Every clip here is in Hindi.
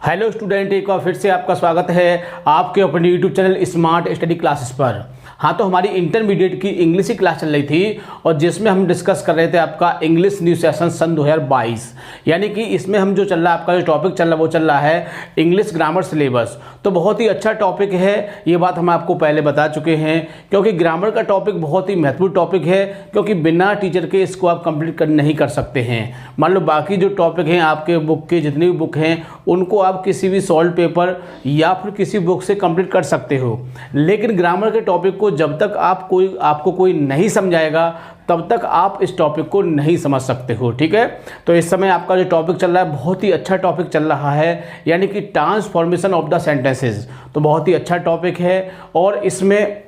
हेलो स्टूडेंट, एक बार फिर से आपका स्वागत है आपके अपने YouTube channel smart study classes पर। हाँ, तो हमारी इंटरमीडिएट की इंग्लिश की क्लास चल रही थी और जिसमें हम डिस्कस कर रहे थे आपका इंग्लिश न्यू सेशन सन 2022। यानी कि इसमें हम जो चल रहा है आपका जो टॉपिक चल रहा है वो चल रहा है इंग्लिश ग्रामर सिलेबस। तो बहुत ही अच्छा टॉपिक है, ये बात हम आपको पहले बता चुके हैं, क्योंकि ग्रामर का टॉपिक बहुत ही महत्वपूर्ण टॉपिक है, क्योंकि बिना टीचर के इसको आप कंप्लीट नहीं कर सकते हैं। मान लो बाकी जो टॉपिक हैं आपके बुक के जितनी भी बुक हैं उनको आप किसी भी सॉल्व पेपर या फिर किसी बुक से कंप्लीट कर सकते हो, लेकिन ग्रामर के टॉपिक को जब तक आपको कोई नहीं समझाएगा तब तक आप इस टॉपिक को नहीं समझ सकते हो। ठीक है, तो इस समय आपका जो टॉपिक चल रहा है बहुत ही अच्छा टॉपिक चल रहा है, यानी कि ट्रांसफॉर्मेशन ऑफ द सेंटेंसेस। तो बहुत ही अच्छा टॉपिक है और इसमें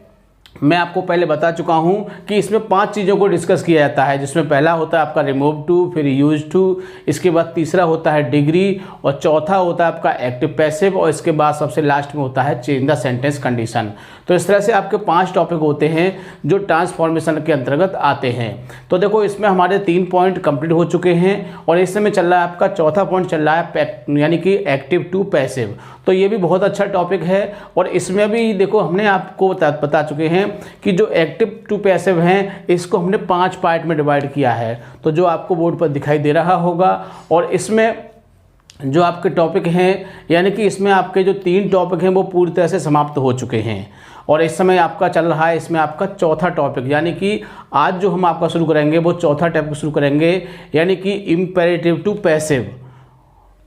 मैं आपको पहले बता चुका हूं कि इसमें 5 चीज़ों को डिस्कस किया जाता है, जिसमें पहला होता है आपका रिमूव टू, फिर यूज टू, इसके बाद तीसरा होता है डिग्री और चौथा होता है आपका एक्टिव पैसिव और इसके बाद सबसे लास्ट में होता है चेंज द सेंटेंस कंडीशन। तो इस तरह से आपके 5 टॉपिक होते हैं जो ट्रांसफॉर्मेशन के अंतर्गत आते हैं। तो देखो इसमें हमारे 3 पॉइंट कंप्लीट हो चुके हैं और इस समय चल रहा है आपका चौथा पॉइंट चल रहा है यानी कि एक्टिव टू पैसिव। तो ये भी बहुत अच्छा टॉपिक है और इसमें भी देखो हमने आपको बता चुके हैं कि जो एक्टिव टू पैसिव हैं इसको हमने 5 पार्ट में डिवाइड किया है, तो जो आपको बोर्ड पर दिखाई दे रहा होगा। और इसमें जो आपके टॉपिक हैं यानी कि इसमें आपके जो 3 टॉपिक हैं वो पूरी तरह से समाप्त हो चुके हैं और इस समय आपका चल रहा है इसमें आपका चौथा टॉपिक, यानी कि आज जो हम आपका शुरू करेंगे वो चौथा टॉपिक शुरू करेंगे, यानी कि इम्पेरेटिव टू पैसिव।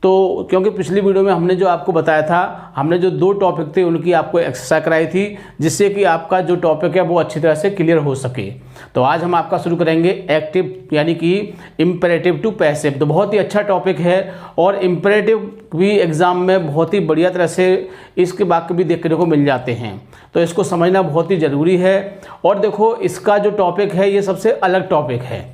तो क्योंकि पिछली वीडियो में हमने जो आपको बताया था, हमने जो 2 टॉपिक थे उनकी आपको एक्सरसाइज कराई थी, जिससे कि आपका जो टॉपिक है वो अच्छी तरह से क्लियर हो सके। तो आज हम आपका शुरू करेंगे एक्टिव यानी कि इम्पेरेटिव टू पैसिव। तो बहुत ही अच्छा टॉपिक है और इम्पेरेटिव भी एग्जाम में बहुत ही बढ़िया तरह से इसके वाक्य भी देखने को मिल जाते हैं, तो इसको समझना बहुत ही ज़रूरी है। और देखो इसका जो टॉपिक है ये सबसे अलग टॉपिक है,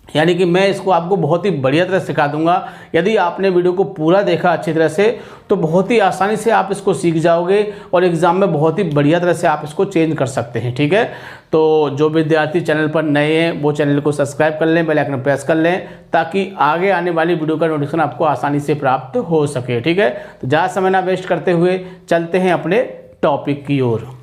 यानी कि मैं इसको आपको बहुत ही बढ़िया तरह सिखा दूंगा। यदि आपने वीडियो को पूरा देखा अच्छी तरह से तो बहुत ही आसानी से आप इसको सीख जाओगे और एग्ज़ाम में बहुत ही बढ़िया तरह से आप इसको चेंज कर सकते हैं। ठीक है, तो जो विद्यार्थी चैनल पर नए हैं वो चैनल को सब्सक्राइब कर लें, बेल आइकन प्रेस कर लें, ताकि आगे आने वाली वीडियो का नोटिफिकेशन आपको आसानी से प्राप्त हो सके। ठीक है, तो ज़्यादा समय ना वेस्ट करते हुए चलते हैं अपने टॉपिक की ओर।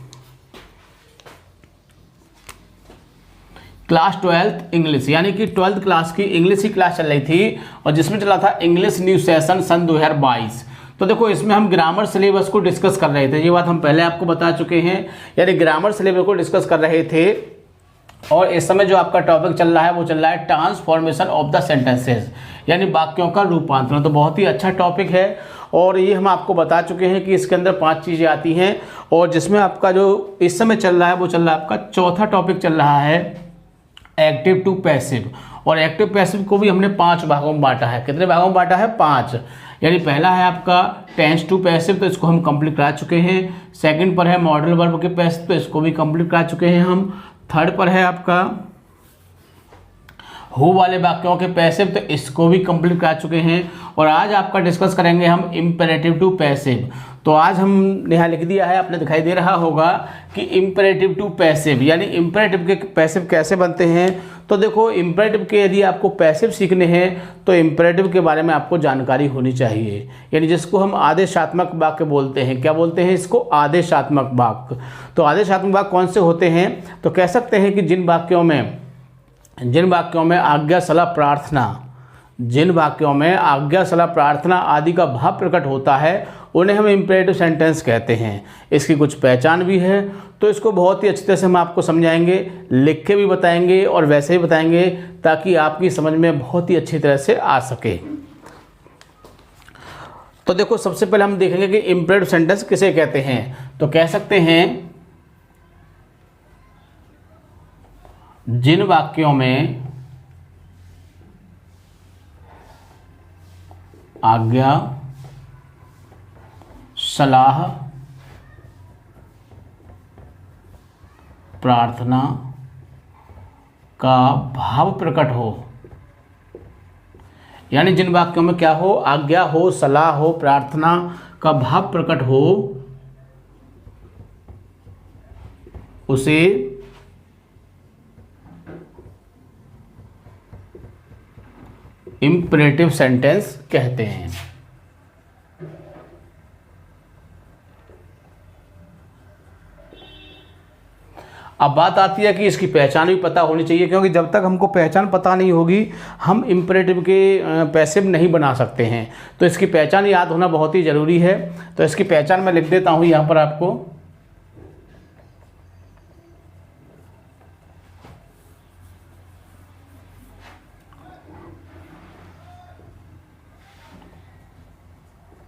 क्लास 12th इंग्लिश, यानी कि 12th क्लास की इंग्लिश की क्लास चल रही थी और जिसमें चला था इंग्लिश न्यू सेशन सन 2022। तो देखो इसमें हम ग्रामर सिलेबस को डिस्कस कर रहे थे, ये बात हम पहले आपको बता चुके हैं, यानी ग्रामर सिलेबस को डिस्कस कर रहे थे। और इस समय जो आपका टॉपिक चल रहा है वो चल रहा है ट्रांसफॉर्मेशन ऑफ द सेंटेंसेस, यानी वाक्यों का रूपांतरण। तो बहुत ही अच्छा टॉपिक है और ये हम आपको बता चुके हैं कि इसके अंदर 5 चीज़ें आती हैं और जिसमें आपका जो इस समय चल रहा है वो चल रहा है आपका चौथा टॉपिक चल रहा है एक्टिव टू पैसिव। और एक्टिव पैसिव को भी हमने 5 भागों में बांटा है। कितने भागों में बांटा है? 5। यानी पहला है आपका टेंस टू पैसिव, तो इसको हम कंप्लीट करा चुके हैं। सेकंड पर है मॉडल वर्ब के पैसिव, तो इसको भी कंप्लीट करा चुके हैं हम। थर्ड पर है आपका हु वाले वाक्यों के पैसिव, तो इसको भी कंप्लीट करा चुके हैं। और आज आपका डिस्कस करेंगे हम इम्पेरेटिव टू पैसिव। तो आज हम यहाँ लिख दिया है, आपने दिखाई दे रहा होगा कि इम्पेरेटिव टू पैसिव, यानी इम्पेरेटिव के पैसिव कैसे बनते हैं। तो देखो इम्पेरेटिव के यदि आपको पैसिव सीखने हैं तो इम्पेरेटिव के बारे में आपको जानकारी होनी चाहिए, यानी जिसको हम आदेशात्मक वाक्य बोलते हैं। क्या बोलते हैं इसको? आदेशात्मक वाक्य। तो आदेशात्मक वाक्य कौन से होते हैं? तो कह सकते हैं कि जिन वाक्यों में आज्ञा सलाह प्रार्थना, जिन वाक्यों में आज्ञा सलाह प्रार्थना आदि का भाव प्रकट होता है उन्हें हम इम्पेरेटिव सेंटेंस कहते हैं। इसकी कुछ पहचान भी है, तो इसको बहुत ही अच्छी तरह से हम आपको समझाएंगे, लिख के भी बताएंगे और वैसे ही बताएंगे, ताकि आपकी समझ में बहुत ही अच्छी तरह से आ सके। तो देखो सबसे पहले हम देखेंगे कि इम्पेरेटिव सेंटेंस किसे कहते हैं। तो कह सकते हैं जिन वाक्यों में आज्ञा सलाह प्रार्थना का भाव प्रकट हो, यानी जिन वाक्यों में क्या हो? आज्ञा हो, सलाह हो, प्रार्थना का भाव प्रकट हो, उसे इम्पेरेटिव सेंटेंस कहते हैं। अब बात आती है कि इसकी पहचान भी पता होनी चाहिए, क्योंकि जब तक हमको पहचान पता नहीं होगी हम इम्परेटिव के पैसिव नहीं बना सकते हैं। तो इसकी पहचान याद होना बहुत ही ज़रूरी है। तो इसकी पहचान मैं लिख देता हूँ यहाँ पर आपको।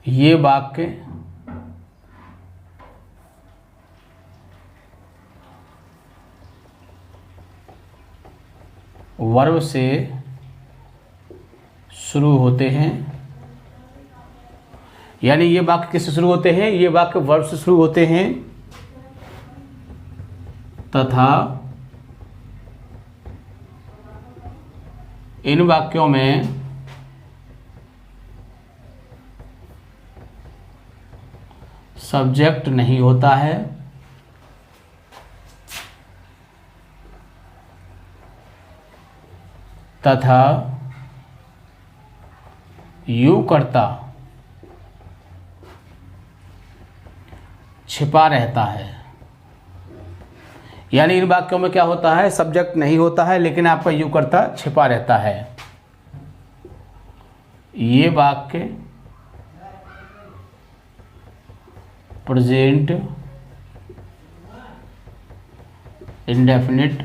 ये वाक्य वर्ब से शुरू होते हैं, यानी ये वाक्य किससे शुरू होते हैं? ये वाक्य वर्ब से शुरू होते हैं तथा इन वाक्यों में सब्जेक्ट नहीं होता है तथा यूं करता छिपा रहता है। यानी इन वाक्यों में क्या होता है? सब्जेक्ट नहीं होता है, लेकिन आपका यूं करता छिपा रहता है। ये वाक्य प्रेजेंट इंडेफिनिट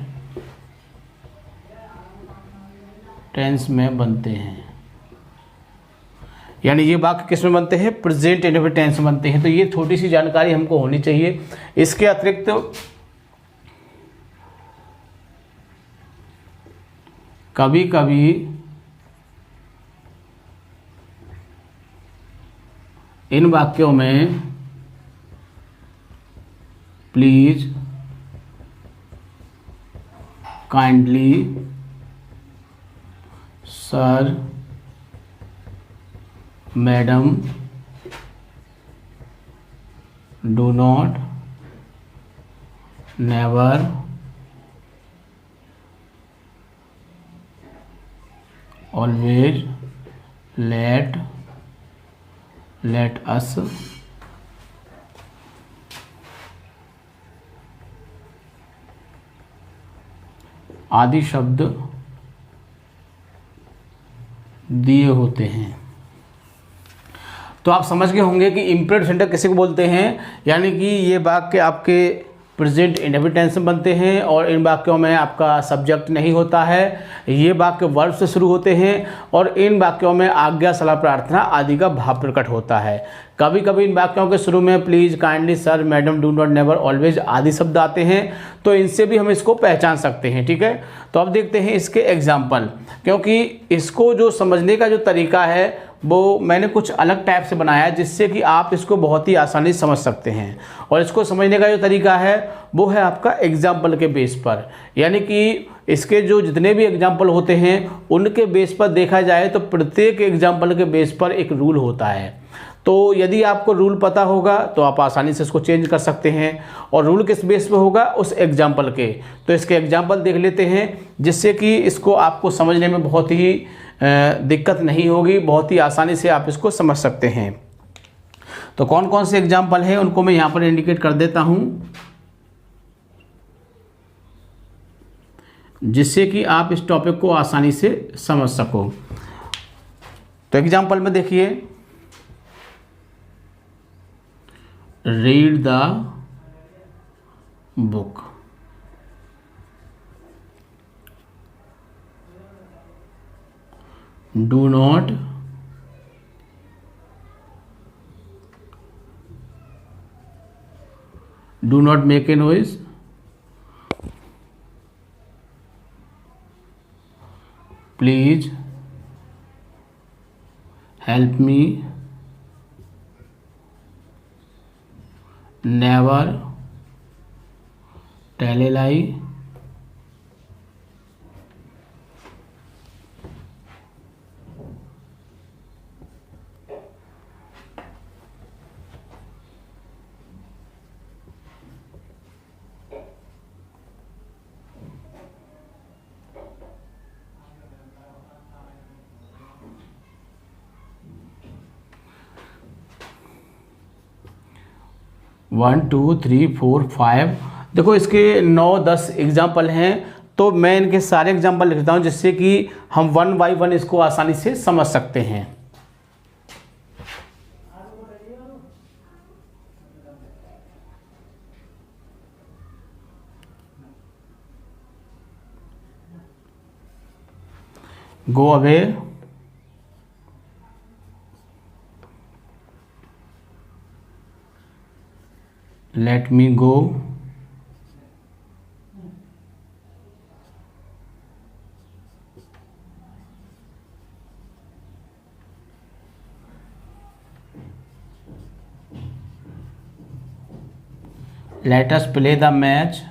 टेंस में बनते हैं। यानी ये वाक्य किस में बनते हैं? प्रेजेंट इंडेफिनिट टेंस में बनते हैं। तो ये छोटी सी जानकारी हमको होनी चाहिए। इसके अतिरिक्त कभी कभी इन वाक्यों में please, kindly, sir, madam, do not, never, always, let, let us, आदि शब्द दिए होते हैं। तो आप समझ गए होंगे कि इम्परेटिव सेंटेंस किसे को बोलते हैं। यानी कि ये वाक्य आपके प्रेजेंट इंडेफिनिट टेंस में बनते हैं और इन वाक्यों में आपका सब्जेक्ट नहीं होता है। ये वाक्य वर्ब से शुरू होते हैं और इन वाक्यों में आज्ञा, सलाह, प्रार्थना आदि का भाव प्रकट होता है। कभी कभी इन वाक्यों के शुरू में please, kindly, sir, madam, do not, never, always आदि शब्द आते हैं। तो इनसे भी हम इसको पहचान सकते हैं। ठीक है, तो अब देखते हैं इसके एग्जाम्पल, क्योंकि इसको जो समझने का जो तरीका है वो मैंने कुछ अलग टाइप से बनाया है, जिससे कि आप इसको बहुत ही आसानी से समझ सकते हैं। और इसको समझने का जो तरीका है वो है आपका एग्जाम्पल के बेस पर। यानी कि इसके जो जितने भी एग्जाम्पल होते हैं उनके बेस पर देखा जाए तो प्रत्येक एग्जाम्पल के बेस पर एक रूल होता है। तो यदि आपको रूल पता होगा तो आप आसानी से इसको चेंज कर सकते हैं। और रूल किस बेस पे होगा? उस एग्जाम्पल के। तो इसके एग्जाम्पल देख लेते हैं, जिससे कि इसको आपको समझने में बहुत ही दिक्कत नहीं होगी, बहुत ही आसानी से आप इसको समझ सकते हैं। तो कौन कौन से एग्जाम्पल हैं उनको मैं यहाँ पर इंडिकेट कर देता हूँ, जिससे कि आप इस टॉपिक को आसानी से समझ सको। तो एग्जाम्पल में देखिए, read the book, do not make a noise, please help me, never tell a lie, 1 2 3 4 5, देखो इसके 9-10 एग्जाम्पल हैं, तो मैं इनके सारे एग्जाम्पल लिख देता हूँ जिससे कि हम 1 बाय 1 इसको आसानी से समझ सकते हैं। Go away, let me go, let us play the match,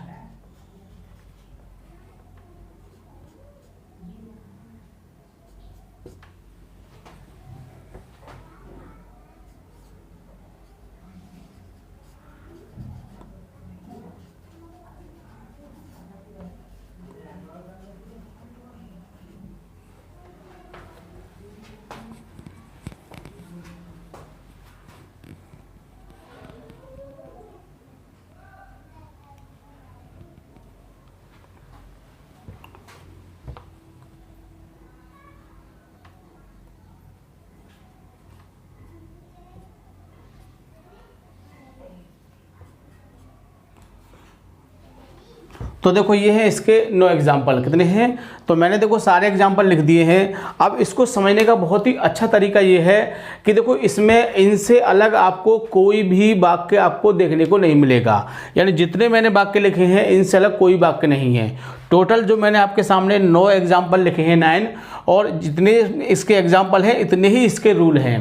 तो देखो ये है इसके 9 एग्जाम्पल। कितने हैं? तो मैंने देखो सारे एग्जाम्पल लिख दिए हैं। अब इसको समझने का बहुत ही अच्छा तरीका ये है कि देखो इसमें इनसे अलग आपको कोई भी वाक्य आपको देखने को नहीं मिलेगा, यानी जितने मैंने वाक्य लिखे हैं इनसे अलग कोई वाक्य नहीं है। टोटल जो मैंने आपके सामने 9 एग्जाम्पल लिखे हैं 9, और जितने इसके एग्जाम्पल हैं इतने ही इसके रूल हैं।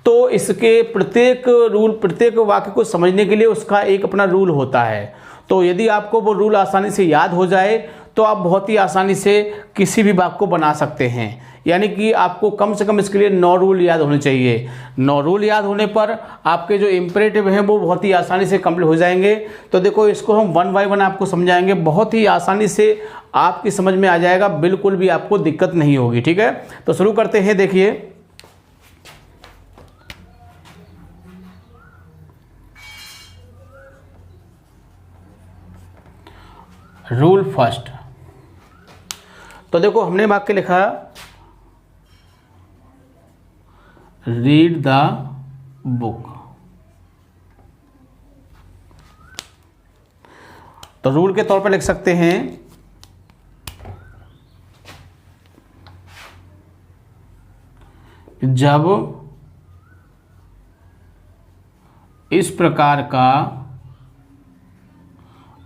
तो इसके प्रत्येक रूल, प्रत्येक वाक्य को समझने के लिए उसका एक अपना रूल होता है। तो यदि आपको वो रूल आसानी से याद हो जाए तो आप बहुत ही आसानी से किसी भी वाक्य को बना सकते हैं। यानी कि आपको कम से कम इसके लिए 9 रूल याद होने चाहिए। 9 रूल याद होने पर आपके जो इम्परेटिव हैं वो बहुत ही आसानी से कंप्लीट हो जाएंगे। तो देखो इसको हम 1 बाय 1 आपको समझाएंगे, बहुत ही आसानी से आपकी समझ में आ जाएगा, बिल्कुल भी आपको दिक्कत नहीं होगी। ठीक है, तो शुरू करते हैं। देखिए रूल फर्स्ट, तो देखो हमने वाक्य लिखा रीड द बुक। तो रूल के तौर पर लिख सकते हैं जब इस प्रकार का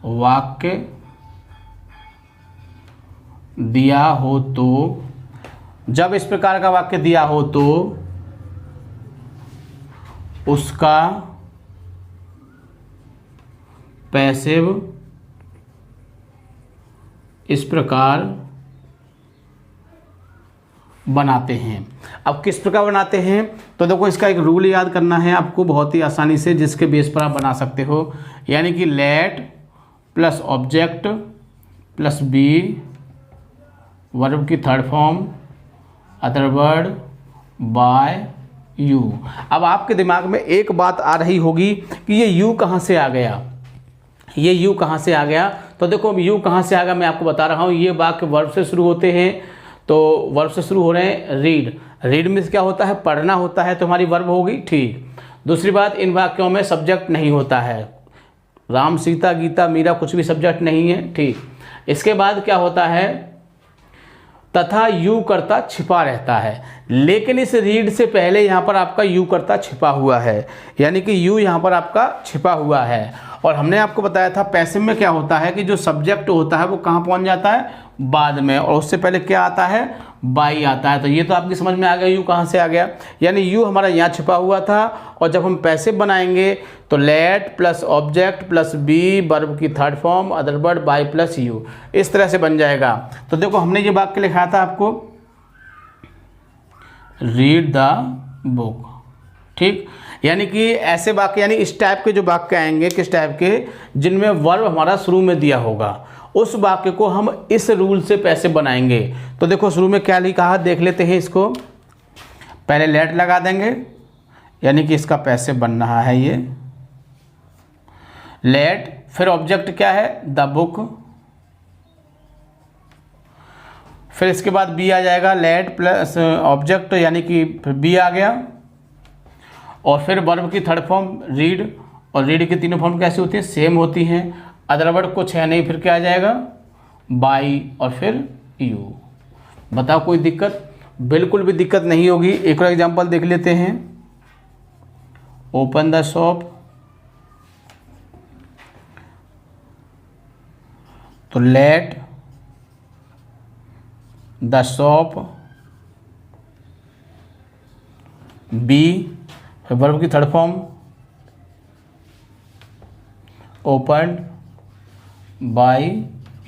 वाक्य दिया हो तो, जब इस प्रकार का वाक्य दिया हो तो उसका पैसिव इस प्रकार बनाते हैं। अब किस प्रकार बनाते हैं? तो देखो इसका एक रूल याद करना है आपको बहुत ही आसानी से, जिसके बेस पर आप बना सकते हो। यानी कि let plus object plus be, verb की third form, other word, by, you. अब आपके दिमाग में एक बात आ रही होगी कि ये यू कहाँ से आ गया, ये यू कहाँ से आ गया। तो देखो अब यू कहाँ से आ गया मैं आपको बता रहा हूँ। ये वाक्य वर्ब से शुरू होते हैं, तो वर्ब से शुरू हो रहे हैं। रीड, रीड में क्या होता है? पढ़ना होता है, तो हमारी वर्ब होगी। ठीक, दूसरी बात, इन वाक्यों में सब्जेक्ट नहीं होता है। राम, सीता, गीता, मीरा, कुछ भी सब्जेक्ट नहीं है। ठीक, इसके बाद क्या होता है? तथा यू कर्ता छिपा रहता है। लेकिन इस रीड से पहले यहाँ पर आपका यू कर्ता छिपा हुआ है, यानी कि यू यहाँ पर आपका छिपा हुआ है। और हमने आपको बताया था पैसिव में क्या होता है कि जो सब्जेक्ट होता है वो कहाँ पहुँच जाता है? बाद में, और उससे पहले क्या आता है? बाई आता है। तो ये तो आपकी समझ में आ गया यू कहाँ से आ गया। यानी यू हमारा यहाँ छिपा हुआ था, और जब हम पैसिव बनाएंगे तो let plus object plus be, verb की third form, other word, by plus you, इस तरह से बन जाएगा। तो देखो हमने ये वाक्य लिखा था आपको रीड द बुक। ठीक, यानी कि ऐसे वाक्य, यानी इस टाइप के जो वाक्य आएंगे, किस टाइप के? जिनमें वर्ब हमारा शुरू में दिया होगा, उस वाक्य को हम इस रूल से पैसे बनाएंगे। तो देखो शुरू में क्या लिखा है, देख लेते हैं इसको। पहले लेट लगा देंगे, यानी कि इसका पैसे बन रहा है ये, लेट, फिर ऑब्जेक्ट क्या है, द बुक, फिर इसके बाद बी आ जाएगा, लेट प्लस ऑब्जेक्ट यानी कि फिर बी आ गया, और फिर वर्ब की थर्ड फॉर्म रीड, और रीड की तीनों फॉर्म कैसी होती है, सेम होती हैं। अदर वर्ड कुछ है नहीं, फिर क्या आ जाएगा, बाई और फिर यू। बताओ कोई दिक्कत? बिल्कुल भी दिक्कत नहीं होगी। एक और एग्जांपल देख लेते हैं। ओपन द शॉप, तो let the shop be, verb की third form open by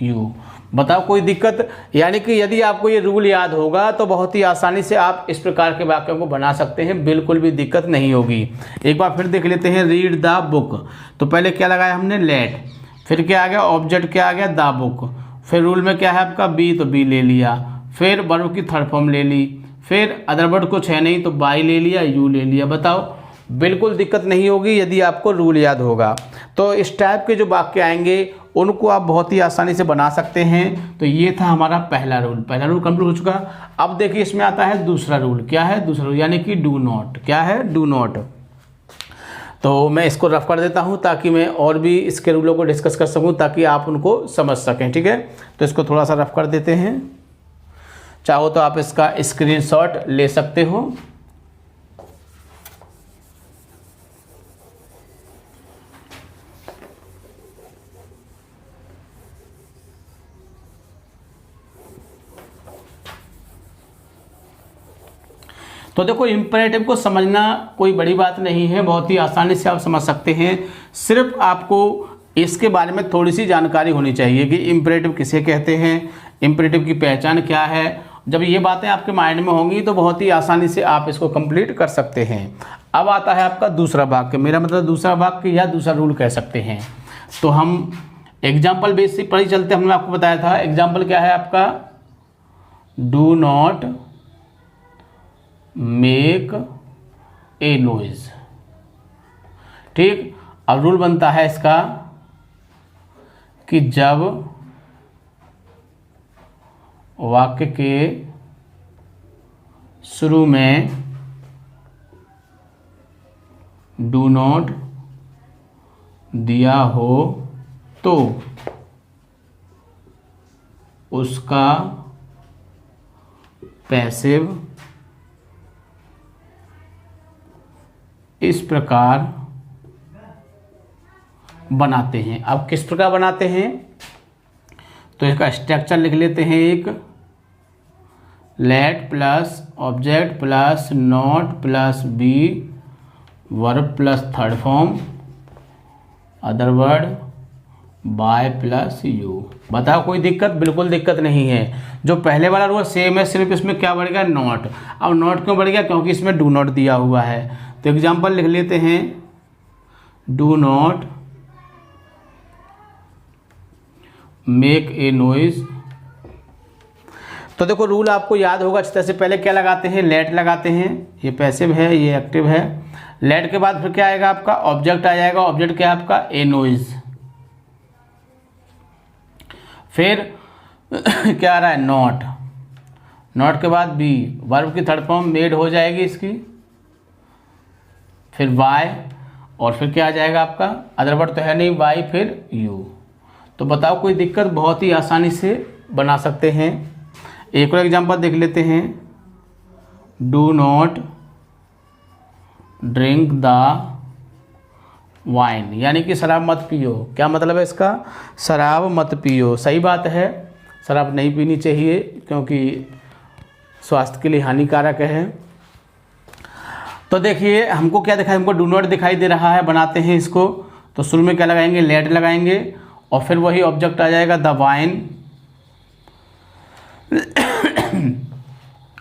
you. बताओ कोई दिक्कत? यानी कि यदि आपको ये रूल याद होगा तो बहुत ही आसानी से आप इस प्रकार के वाक्यों को बना सकते हैं, बिल्कुल भी दिक्कत नहीं होगी। एक बार फिर देख लेते हैं। रीड द बुक, तो पहले क्या लगाया हमने, लेट, फिर क्या आ गया, ऑब्जेक्ट क्या आ गया, द बुक, फिर रूल में क्या है आपका बी, तो बी ले लिया, फिर वर्ब की थर्ड फॉर्म ले ली, फिर अदर वर्ड कुछ है नहीं तो बाई ले लिया, यू ले लिया। बताओ बिल्कुल दिक्कत नहीं होगी यदि आपको रूल याद होगा। तो इस टाइप के जो वाक्य आएंगे उनको आप बहुत ही आसानी से बना सकते हैं। तो ये था हमारा पहला रूल कंप्लीट हो चुका। अब देखिए इसमें आता है दूसरा रूल। क्या है दूसरा रूल? यानी कि डू नॉट। क्या है? Do not. तो मैं इसको रफ कर देता हूं ताकि मैं और भी इसके रूलों को डिस्कस कर सकूं, ताकि आप उनको समझ सकें। ठीक है, तो इसको थोड़ा सा रफ कर देते हैं। चाहो तो आप इसका स्क्रीनशॉट ले सकते हो। तो देखो इम्परेटिव को समझना कोई बड़ी बात नहीं है, बहुत ही आसानी से आप समझ सकते हैं। सिर्फ आपको इसके बारे में थोड़ी सी जानकारी होनी चाहिए कि इम्परेटिव किसे कहते हैं, इम्परेटिव की पहचान क्या है। जब ये बातें आपके माइंड में होंगी तो बहुत ही आसानी से आप इसको कंप्लीट कर सकते हैं। अब आता है आपका दूसरा वाक्य, मेरा मतलब दूसरा वाक्य या दूसरा रूल कह सकते हैं। तो हम एग्जाम्पल बेसिक पर ही चलते हैं। हमने आपको बताया था एग्जाम्पल क्या है आपका, do not make a noise. ठीक, अब रूल बनता है इसका कि जब वाक्य के शुरू में डू नॉट दिया हो तो उसका पैसिव इस प्रकार बनाते हैं। अब किस प्रकार बनाते हैं तो इसका स्ट्रक्चर लिख लेते हैं। एक let plus object plus not plus be, verb plus third form, other word by plus you. बताओ कोई दिक्कत? बिल्कुल दिक्कत नहीं है। जो पहले वाला रूल सेम है, सिर्फ इसमें क्या बढ़ गया, नॉट। अब नॉट क्यों बढ़ गया? क्योंकि इसमें डू नॉट दिया हुआ है। तो एग्जाम्पल लिख लेते हैं, do not make a noise. तो देखो रूल आपको याद होगा अच्छी तरह से। पहले क्या लगाते हैं, लेट लगाते हैं, ये पैसिव है ये एक्टिव है। लेट के बाद फिर क्या आएगा आपका, ऑब्जेक्ट आ जाएगा। ऑब्जेक्ट क्या है आपका, ए नॉइज। फिर क्या आ रहा है, नॉट। नॉट के बाद बी, वर्ब की थर्ड फॉर्म मेड हो जाएगी इसकी, फिर वाई, और फिर क्या आ जाएगा आपका, अदर वर्ड तो है नहीं, वाई, फिर यू। तो बताओ कोई दिक्कत? बहुत ही आसानी से बना सकते हैं। एक और एग्जांपल देख लेते हैं। Do not drink the wine, यानी कि शराब मत पियो। क्या मतलब है इसका, शराब मत पियो। सही बात है, शराब नहीं पीनी चाहिए क्योंकि स्वास्थ्य के लिए हानिकारक है। तो देखिए हमको क्या दिखाई, हमको डू नॉट दिखाई दे रहा है। बनाते हैं इसको। तो शुरू में क्या लगाएंगे, लेट लगाएंगे, और फिर वही ऑब्जेक्ट आ जाएगा द वाइन,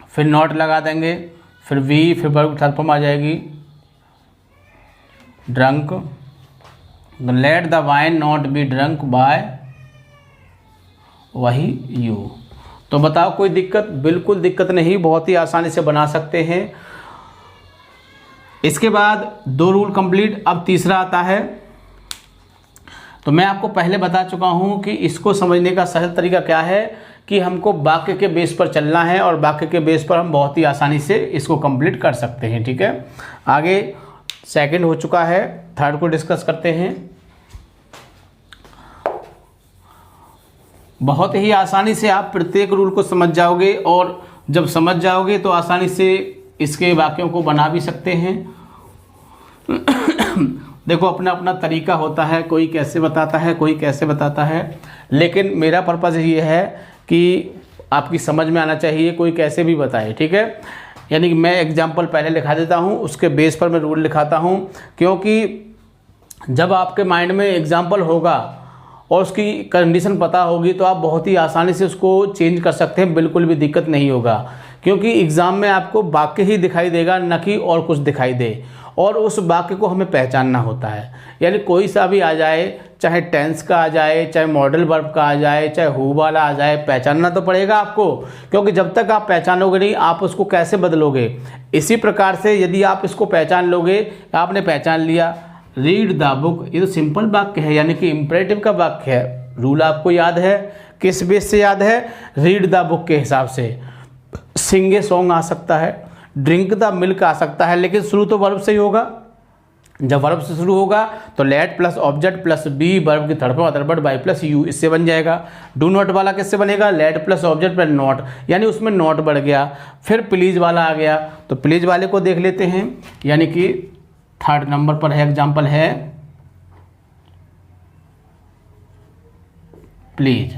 फिर नॉट लगा देंगे, फिर वी, फिर वर्ब थर्ड फॉर्म आ जाएगी drunk. Let the wine not be drunk by वही यू। तो बताओ कोई दिक्कत? बिल्कुल दिक्कत नहीं, बहुत ही आसानी से बना सकते हैं। इसके बाद दो रूल कंप्लीट। अब तीसरा आता है, तो मैं आपको पहले बता चुका हूँ कि इसको समझने का सहज तरीका क्या है कि हमको वाक्य के बेस पर चलना है और वाक्य के बेस पर हम बहुत ही आसानी से इसको कंप्लीट कर सकते हैं। ठीक है, आगे सेकंड हो चुका है, थर्ड को डिस्कस करते हैं। बहुत ही आसानी से आप प्रत्येक रूल को समझ जाओगे और जब समझ जाओगे तो आसानी से इसके वाक्यों को बना भी सकते हैं। देखो अपना अपना तरीका होता है, कोई कैसे बताता है, कोई कैसे बताता है, लेकिन मेरा पर्पज़ ये है कि आपकी समझ में आना चाहिए, कोई कैसे भी बताए। ठीक है, यानी कि मैं एग्जाम्पल पहले लिखा देता हूँ, उसके बेस पर मैं रूल लिखाता हूँ, क्योंकि जब आपके माइंड में एग्जाम्पल होगा और उसकी कंडीशन पता होगी तो आप बहुत ही आसानी से उसको चेंज कर सकते हैं, बिल्कुल भी दिक्कत नहीं होगा। क्योंकि एग्ज़ाम में आपको वाक्य ही दिखाई देगा, न कि और कुछ दिखाई दे, और उस वाक्य को हमें पहचानना होता है। यानी कोई सा भी आ जाए, चाहे टेंस का आ जाए, चाहे मॉडल वर्ब का आ जाए, चाहे हु वाला आ जाए, पहचानना तो पड़ेगा आपको, क्योंकि जब तक आप पहचानोगे नहीं आप उसको कैसे बदलोगे। इसी प्रकार से यदि आप इसको पहचान लोगे, आपने पहचान लिया रीड द बुक, ये तो सिंपल वाक्य है, यानी कि इम्परेटिव का वाक्य है। रूल आपको याद है, किस बेस से याद है? रीड द बुक के हिसाब से। सिंग ए सॉन्ग आ सकता है, ड्रिंक द मिल्क आ सकता है, लेकिन शुरू तो वर्ब से ही होगा। जब वर्ब से शुरू होगा तो let plus object plus be, verb की third form other verb by plus you, इससे बन जाएगा। डू नॉट वाला किससे बनेगा? Let plus object plus not, यानी उसमें नॉट बढ़ गया। फिर प्लीज वाला आ गया, तो प्लीज वाले को देख लेते हैं, यानी कि थर्ड नंबर पर है, एग्जाम्पल है प्लीज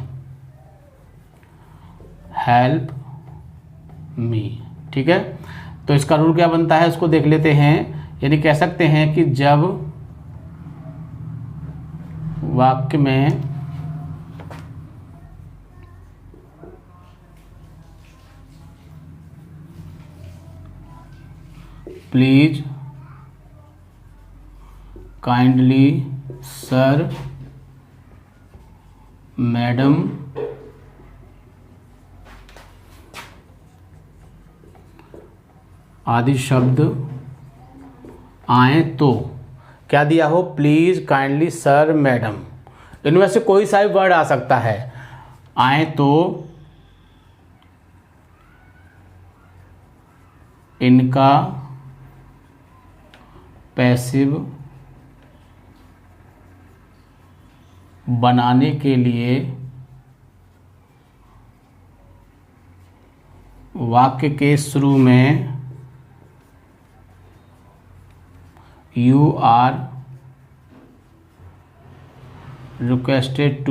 हेल्प मी। ठीक है, तो इसका रूल क्या बनता है उसको देख लेते हैं। यानी कह सकते हैं कि जब वाक्य में प्लीज, काइंडली, सर, मैडम, आदि शब्द आए तो क्या दिया हो? प्लीज, काइंडली, सर, मैडम, इनमें से कोई सा भी वर्ड आ सकता है। आए तो इनका पैसिव बनाने के लिए वाक्य के शुरू में यू आर रिक्वेस्टेड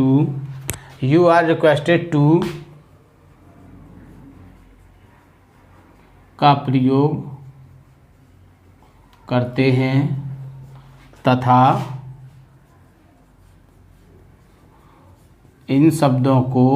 टू का प्रयोग करते हैं तथा इन शब्दों को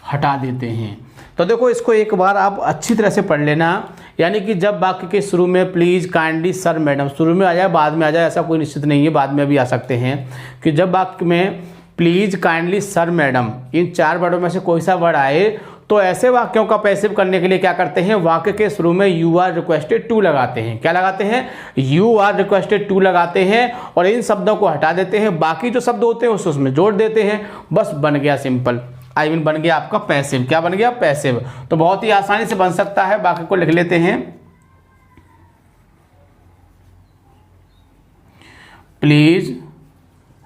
हटा देते हैं। तो देखो इसको एक बार आप अच्छी तरह से पढ़ लेना, यानी कि जब वाक्य के शुरू में प्लीज, काइंडली, सर, मैडम, शुरू में आ जाए बाद में आ जाए ऐसा कोई निश्चित नहीं है, बाद में भी आ सकते हैं, कि जब वाक्य में प्लीज, काइंडली, सर, मैडम, इन चार वर्डों में से कोई सा वर्ड आए तो ऐसे वाक्यों का पैसिव करने के लिए क्या करते हैं? वाक्य के शुरू में यू आर रिक्वेस्टेड टू लगाते हैं। क्या लगाते हैं? यू आर रिक्वेस्टेड टू लगाते हैं और इन शब्दों को हटा देते हैं, बाकी जो शब्द होते हैं उसमें जोड़ देते हैं, बस बन गया सिंपल। बन गया आपका पैसिव। क्या बन गया? पैसिव। तो बहुत ही आसानी से बन सकता है। बाकी को लिख लेते हैं, प्लीज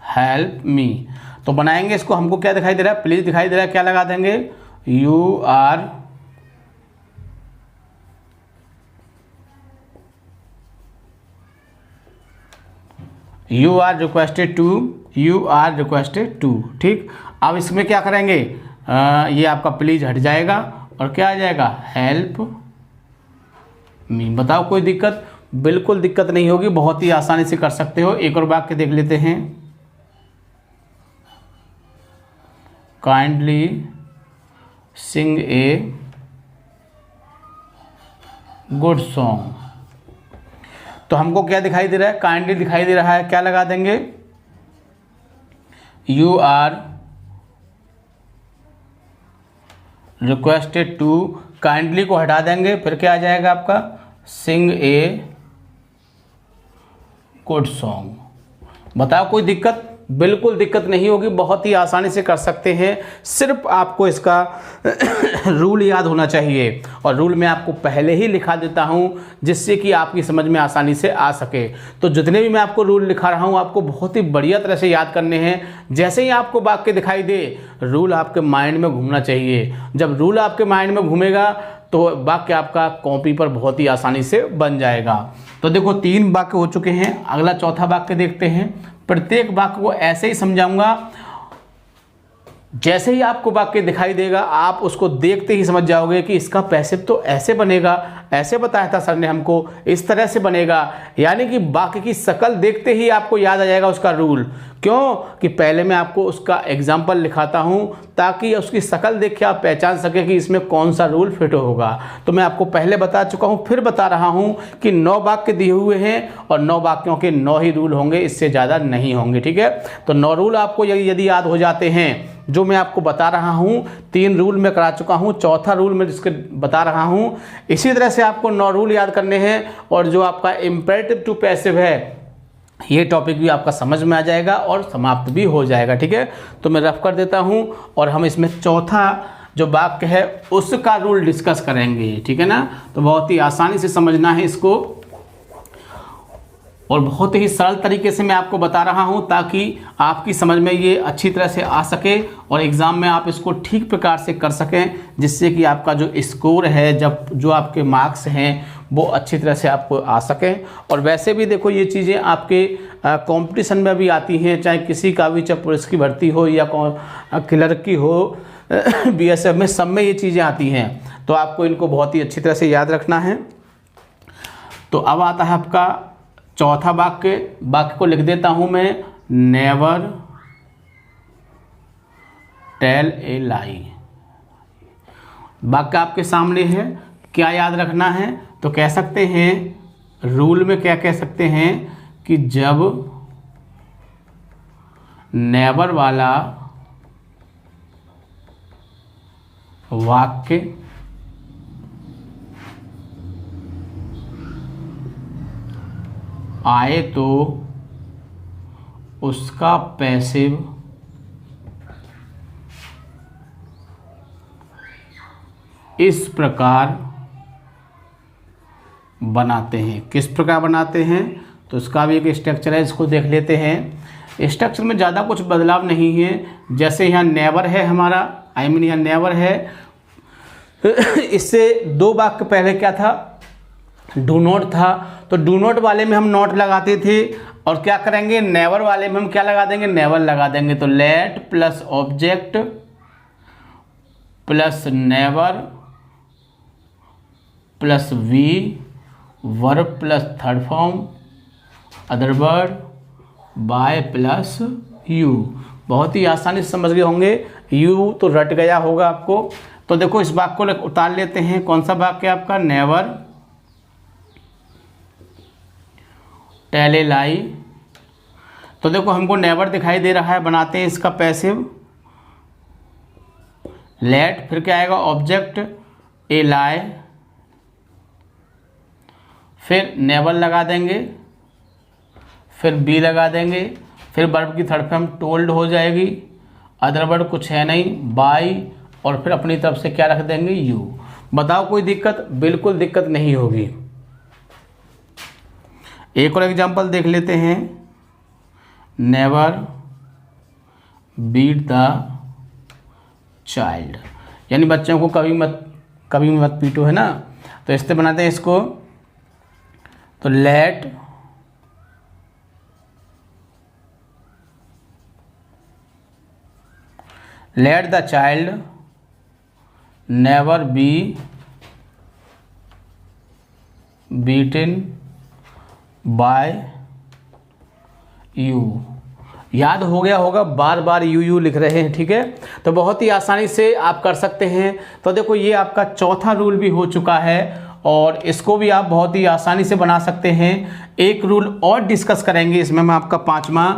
हेल्प मी। तो बनाएंगे इसको, हमको क्या दिखाई दे रहा है? प्लीज दिखाई दे रहा है, क्या लगा देंगे? You are requested to. ठीक, अब इसमें क्या करेंगे? ये आपका प्लीज हट जाएगा और क्या आ जाएगा? Help me. बताओ कोई दिक्कत? बिल्कुल दिक्कत नहीं होगी, बहुत ही आसानी से कर सकते हो। एक और वाक्य देख लेते हैं, kindly sing a good song. तो हमको क्या दिखाई दे रहा है? काइंडली दिखाई दे रहा है, क्या लगा देंगे? You are requested to, kindly को हटा देंगे, फिर क्या आ जाएगा आपका? Sing a good song. बताओ कोई दिक्कत? बिल्कुल दिक्कत नहीं होगी, बहुत ही आसानी से कर सकते हैं। सिर्फ आपको इसका रूल याद होना चाहिए, और रूल मैं आपको पहले ही लिखा देता हूं जिससे कि आपकी समझ में आसानी से आ सके। तो जितने भी मैं आपको रूल लिखा रहा हूं आपको बहुत ही बढ़िया तरह से याद करने हैं। जैसे ही आपको वाक्य दिखाई दे, रूल आपके माइंड में घूमना चाहिए। जब रूल आपके माइंड में घूमेगा तो वाक्य आपका कॉपी पर बहुत ही आसानी से बन जाएगा। तो देखो 3 वाक्य हो चुके हैं, अगला चौथा वाक्य देखते हैं। प्रत्येक वाक्य को ऐसे ही समझाऊंगा, जैसे ही आपको वाक्य दिखाई देगा आप उसको देखते ही समझ जाओगे कि इसका पैसिव तो ऐसे बनेगा, ऐसे बताया था सर ने हमको, इस तरह से बनेगा। यानी कि वाक्य की शक्ल देखते ही आपको याद आ जाएगा उसका रूल। क्यों कि पहले मैं आपको उसका एग्जाम्पल लिखाता हूं ताकि उसकी शक्ल देख के आप पहचान सके कि इसमें कौन सा रूल फिट होगा। तो मैं आपको पहले बता चुका हूं, फिर बता रहा हूं कि 9 वाक्य दिए हुए हैं और 9 वाक्यों के 9 ही रूल होंगे, इससे ज़्यादा नहीं होंगे। ठीक है, तो 9 रूल आपको यदि याद हो जाते हैं जो मैं आपको बता रहा हूं, 3 रूल मैं करा चुका हूं, चौथा रूल मैं जिसके बता रहा हूं, इसी तरह से आपको 9 रूल याद करने हैं। और जो आपका इम्पेरेटिव टू पैसिव है, ये टॉपिक भी आपका समझ में आ जाएगा और समाप्त भी हो जाएगा। ठीक है, तो मैं रफ कर देता हूं और हम इसमें चौथा जो वाक्य है उसका रूल डिस्कस करेंगे। ठीक है ना, तो बहुत ही आसानी से समझना है इसको और बहुत ही सरल तरीके से मैं आपको बता रहा हूं ताकि आपकी समझ में ये अच्छी तरह से आ सके और एग्ज़ाम में आप इसको ठीक प्रकार से कर सकें, जिससे कि आपका जो स्कोर है, जब जो आपके मार्क्स हैं वो अच्छी तरह से आपको आ सकें। और वैसे भी देखो ये चीज़ें आपके कंपटीशन में भी आती हैं, चाहे किसी का भी, चाहे पुलिस की भर्ती हो या क्लर्क की हो, बीएसएफ में, सब में ये चीज़ें आती हैं। तो आपको इनको बहुत ही अच्छी तरह से याद रखना है। तो अब आता है आपका चौथा वाक्य। वाक्य को लिख देता हूं मैं, नेवर टेल ए लाई। वाक्य आपके सामने है, क्या याद रखना है? तो कह सकते हैं रूल में, क्या कह सकते हैं कि जब नेवर वाला वाक्य आए तो उसका पैसिव इस प्रकार बनाते हैं। किस प्रकार बनाते हैं? तो इसका भी एक स्ट्रक्चर है, इसको देख लेते हैं। स्ट्रक्चर में ज़्यादा कुछ बदलाव नहीं है। जैसे यहाँ नेवर है हमारा, यहाँ नेवर है, इससे 2 वाक्य पहले क्या था? डू नॉट था। तो डू नॉट वाले में हम नॉट लगाते थे और क्या करेंगे, नेवर वाले में हम क्या लगा देंगे? नेवर लगा देंगे। तो let plus object plus never plus V, verb plus third form, other word, by plus you. बहुत ही आसानी से समझ गए होंगे। यू तो रट गया होगा आपको। तो देखो इस वाक्य को उतार लेते हैं। कौन सा वाक्य आपका? नेवर टेल ए लाई। तो देखो हमको नेवर दिखाई दे रहा है, बनाते हैं इसका पैसिव। लेट, फिर क्या आएगा? ऑब्जेक्ट ए लाई, फिर नेवर लगा देंगे, फिर बी लगा देंगे, फिर वर्ब की थर्ड फॉर्म टोल्ड हो जाएगी, अदर वर्ड कुछ है नहीं, बाई, और फिर अपनी तरफ से क्या रख देंगे? यू। बताओ कोई दिक्कत? बिल्कुल दिक्कत नहीं होगी। एक और एग्जांपल देख लेते हैं। नेवर बीट द चाइल्ड, यानी बच्चों को कभी मत पीटो, है ना। तो इससे बनाते हैं इसको। तो let the child never be beaten by you. याद हो गया होगा, बार बार यू लिख रहे हैं। ठीक है, तो बहुत ही आसानी से आप कर सकते हैं। तो देखो ये आपका चौथा रूल भी हो चुका है और इसको भी आप बहुत ही आसानी से बना सकते हैं। एक रूल और डिस्कस करेंगे इसमें, मैं आपका 5वां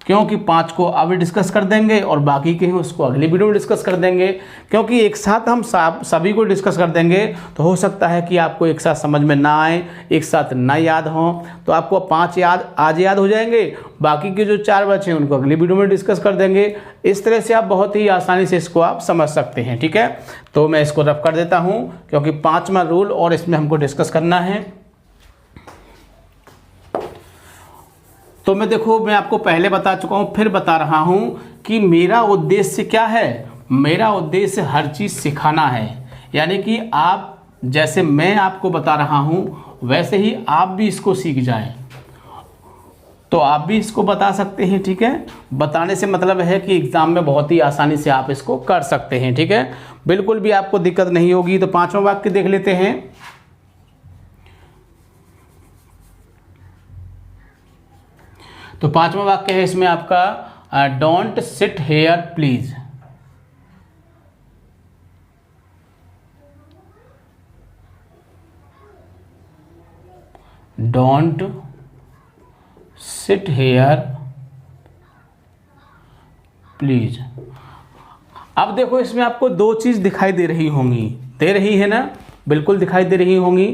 क्योंकि 5 को अभी डिस्कस कर देंगे और बाकी के हैं उसको अगली वीडियो में डिस्कस कर देंगे, क्योंकि एक साथ हम सभी को डिस्कस कर देंगे तो हो सकता है कि आपको एक साथ समझ में ना आए, एक साथ ना याद हो। तो आपको 5 आज याद हो जाएंगे, बाकी के जो 4 बचे हैं उनको अगली वीडियो में डिस्कस कर देंगे। इस तरह से आप बहुत ही आसानी से इसको आप समझ सकते हैं। ठीक है, तो मैं इसको रफ कर देता हूँ क्योंकि 5वां रूल और इसमें हमको डिस्कस करना है। तो मैं आपको पहले बता चुका हूँ, फिर बता रहा हूँ कि मेरा उद्देश्य क्या है। मेरा उद्देश्य हर चीज़ सिखाना है, यानी कि आप जैसे मैं आपको बता रहा हूँ वैसे ही आप भी इसको सीख जाएं, तो आप भी इसको बता सकते हैं। ठीक है, बताने से मतलब है कि एग्ज़ाम में बहुत ही आसानी से आप इसको कर सकते हैं। ठीक है, बिल्कुल भी आपको दिक्कत नहीं होगी। तो 5वां वाक्य देख लेते हैं। तो 5वां वाक्य है इसमें आपका don't sit here please. Don't sit here please. अब देखो इसमें आपको 2 चीज़ दिखाई दे रही होंगी, दे रही है ना, बिल्कुल दिखाई दे रही होंगी।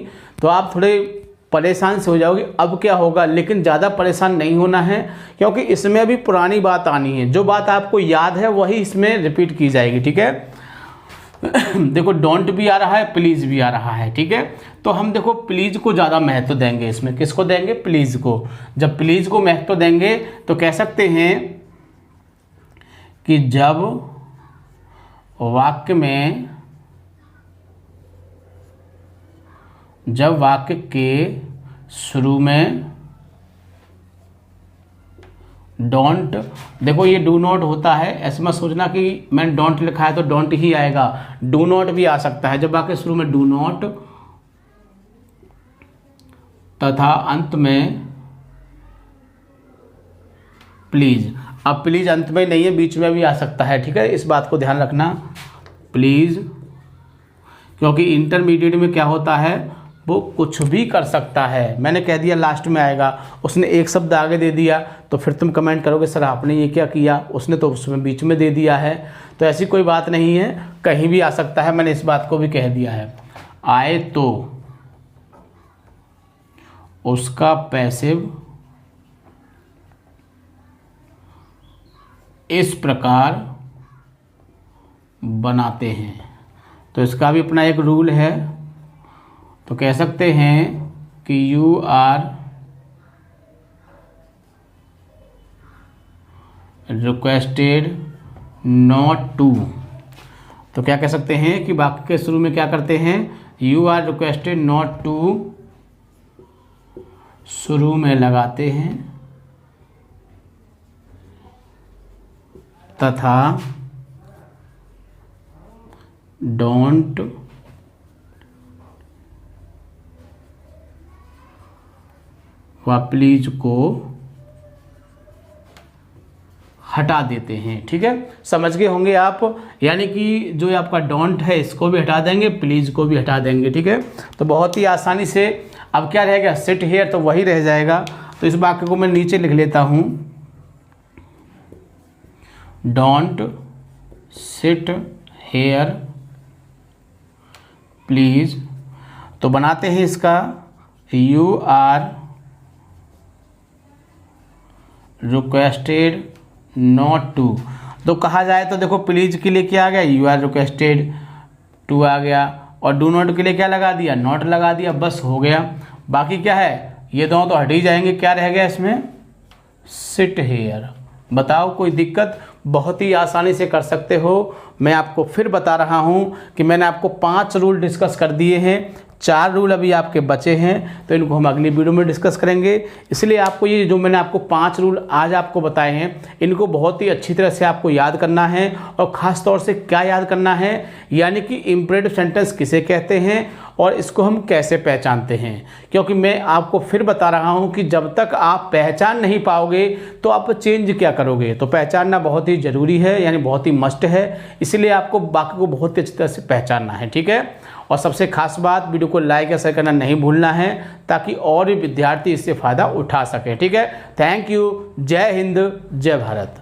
तो आप थोड़े परेशान से हो जाओगे अब क्या होगा, लेकिन ज़्यादा परेशान नहीं होना है क्योंकि इसमें अभी पुरानी बात आनी है। जो बात आपको याद है वही इसमें रिपीट की जाएगी। ठीक है, देखो डोंट भी आ रहा है, प्लीज़ भी आ रहा है। ठीक है, तो हम देखो प्लीज़ को ज़्यादा महत्व देंगे इसमें। किसको देंगे? प्लीज़ को। जब प्लीज़ को महत्व देंगे तो कह सकते हैं कि जब वाक्य के शुरू में डोंट, देखो ये डू नॉट होता है, ऐसे मत सोचना कि मैंने डोंट लिखा है तो डोंट ही आएगा, डू नॉट भी आ सकता है। जब वाक्य शुरू में डू नॉट तथा अंत में प्लीज। अब प्लीज अंत में नहीं है, बीच में भी आ सकता है। ठीक है, इस बात को ध्यान रखना, प्लीज, क्योंकि इंटरमीडिएट में क्या होता है वो कुछ भी कर सकता है। मैंने कह दिया लास्ट में आएगा, उसने एक शब्द आगे दे दिया तो फिर तुम कमेंट करोगे सर आपने ये क्या किया, उसने तो उसमें बीच में दे दिया है। तो ऐसी कोई बात नहीं है, कहीं भी आ सकता है। मैंने इस बात को भी कह दिया है। आए तो उसका पैसिव इस प्रकार बनाते हैं। तो इसका भी अपना एक रूल है। तो कह सकते हैं कि you are requested not to. तो क्या कह सकते हैं कि वाक्य के शुरू में क्या करते हैं, you are requested not to शुरू में लगाते हैं तथा डोंट व प्लीज को हटा देते हैं। ठीक है, समझ गए होंगे आप। यानी कि जो आपका डोंट है इसको भी हटा देंगे, प्लीज को भी हटा देंगे। ठीक है, तो बहुत ही आसानी से अब क्या रहेगा, सिट हेयर तो वही रह जाएगा। तो इस वाक्य को मैं नीचे लिख लेता हूँ, डोंट सिट हेयर प्लीज। तो बनाते हैं इसका you are requested not to. तो कहा जाए तो देखो प्लीज के लिए क्या आ गया, यू आर रिक्वेस्टेड टू आ गया, और डू नॉट के लिए क्या लगा दिया, नॉट लगा दिया, बस हो गया। बाकी क्या है, ये दोनों तो हट ही जाएंगे। क्या रह गया इसमें, सिट हेयर। बताओ कोई दिक्कत, बहुत ही आसानी से कर सकते हो। मैं आपको फिर बता रहा हूँ कि मैंने आपको 5 रूल डिस्कस कर दिए हैं, 4 रूल अभी आपके बचे हैं, तो इनको हम अगली वीडियो में डिस्कस करेंगे। इसलिए आपको ये जो मैंने आपको 5 रूल आज आपको बताए हैं, इनको बहुत ही अच्छी तरह से आपको याद करना है। और ख़ास तौर से क्या याद करना है, यानी कि इम्परेटिव सेंटेंस किसे कहते हैं और इसको हम कैसे पहचानते हैं। क्योंकि मैं आपको फिर बता रहा हूं कि जब तक आप पहचान नहीं पाओगे तो आप चेंज क्या करोगे। तो पहचानना बहुत ही ज़रूरी है, यानी बहुत ही मस्ट है। इसलिए आपको वाक्य को बहुत ही अच्छी तरह से पहचानना है। ठीक है, और सबसे खास बात, वीडियो को लाइक या शेयर करना नहीं भूलना है ताकि और भी विद्यार्थी इससे फ़ायदा उठा सकें। ठीक है, थैंक यू। जय हिंद, जय भारत।